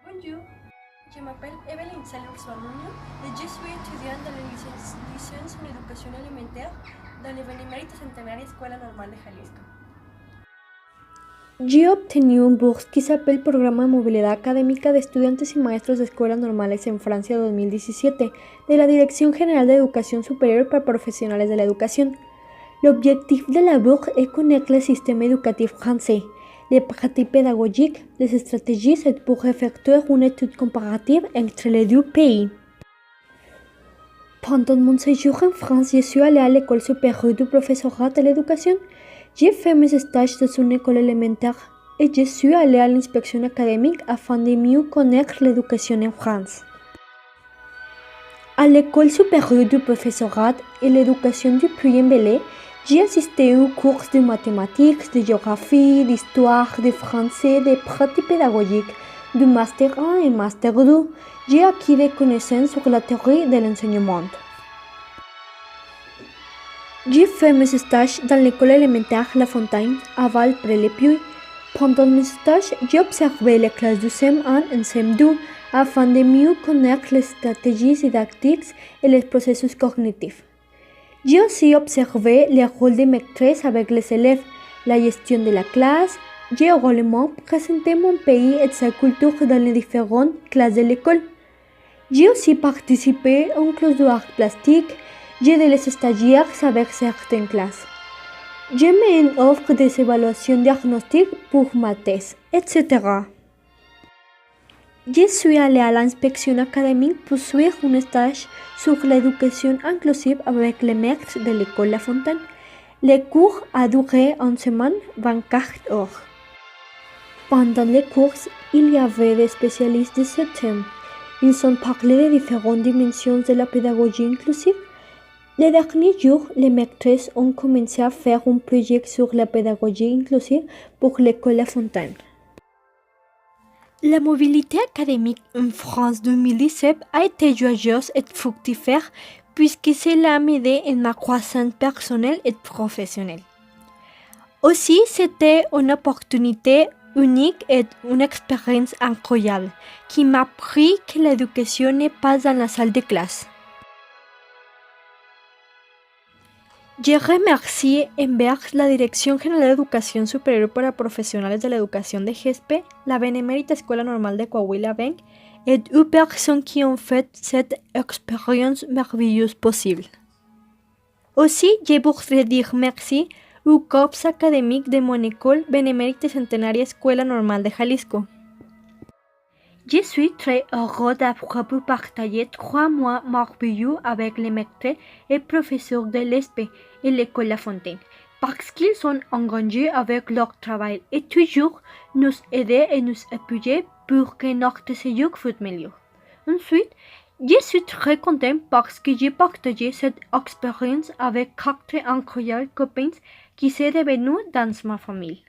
Bonjour, je m'appelle Evelyn Salur-Suamuño et je suis étudiante de la licence en éducation élémentaire dans le Benemérita Centenaria Escuela Normal de Jalisco. Yo obtení un bourse qui s'appelle Programa de Movilidad Académica de Estudiantes y Maestros de Escuelas Normales en Francia 2017 de la Direction Générale de Educación Supérieure para Professionnels de l'Education. L'objectif de la bourse est connaître le système éducatif français, les pratiques pédagogiques, les stratégies et pour effectuer une étude comparative entre les deux pays. Pendant mon séjour en France, je suis allée à l'école supérieure du professorat de l'éducation. J'ai fait mes stages dans une école élémentaire et je suis allée à l'inspection académique afin de mieux connaître l'éducation en France. À l'école supérieure du professorat et l'éducation du Puy-en-Velay, j'ai assisté aux cours de mathématiques, de géographie, d'histoire, de français, de pratiques pédagogiques, du Master 1 et Master 2. J'ai acquis des connaissances sur la théorie de l'enseignement. J'ai fait mes stages dans l'école élémentaire La Fontaine, à Val-près-les-Puy. Pendant mes stages, j'ai observé les classes du CM1 et CM2 afin de mieux connaître les stratégies didactiques et les processus cognitifs. J'ai aussi observé les rôles de maîtresse avec les élèves, la gestion de la classe. J'ai également présenté mon pays et sa culture dans les différentes classes de l'école. J'ai aussi participé en classe d'art plastique. J'ai aidé les stagiaires avec certaines classes. J'ai mis une offre des évaluations diagnostiques pour ma thèse, etc. Je suis allée à l'inspection académique pour suivre un stage sur l'éducation inclusive avec les maîtres de l'école La Fontaine. Le cours a duré une semaine, 24 heures. Pendant les cours, il y avait des spécialistes de ce thème. Ils ont parlé de différentes dimensions de la pédagogie inclusive. Les derniers jours, les maîtresses ont commencé à faire un projet sur la pédagogie inclusive pour l'école La Fontaine. La mobilité académique en France 2017 a été joyeuse et fructifère puisque cela m'a aidé en ma croissance personnelle et professionnelle. Aussi, c'était une opportunité unique et une expérience incroyable qui m'a appris que l'éducation n'est pas dans la salle de classe. Je remercie envers la Dirección General de Educación Superior para Profesionales de la Educación de GESPE, la Benemérita Escuela Normal de Coahuila-Benc et aux personnes qui ont fait cette expérience merveilleuse possible. Aussi, je voudrais dire merci au corps académique de mon école Benemérita Centenaria Escuela Normal de Jalisco. Je suis très heureux d'avoir pu partager 3 mois merveilleux avec les maîtres et professeurs de l'ESPE et l'école La Fontaine, parce qu'ils sont engagés avec leur travail et toujours nous aider et nous appuyer pour que notre séjour fût meilleur. Ensuite, je suis très content parce que j'ai partagé cette expérience avec 4 incroyables copains qui sont devenus dans ma famille.